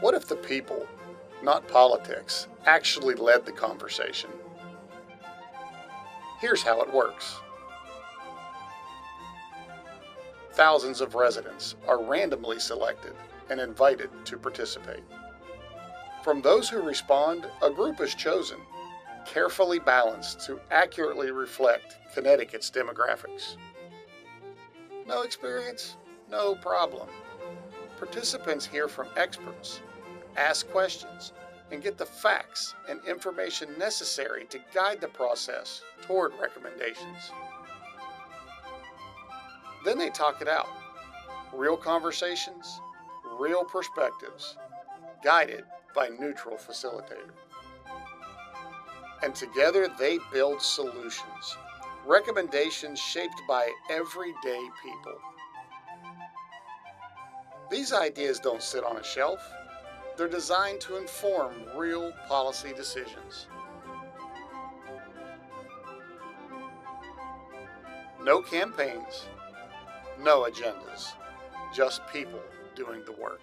What if the people, not politics, actually led the conversation? Here's how it works. Thousands of residents are randomly selected and invited to participate. From those who respond, a group is chosen, carefully balanced to accurately reflect Connecticut's demographics. No experience? No problem. Participants hear from experts, ask questions, and get the facts and information necessary to guide the process toward recommendations. Then they talk it out. Real conversations, real perspectives, guided by neutral facilitator. And together they build solutions, recommendations shaped by everyday people. These ideas don't sit on a shelf. They're designed to inform real policy decisions. No campaigns, no agendas, just people doing the work.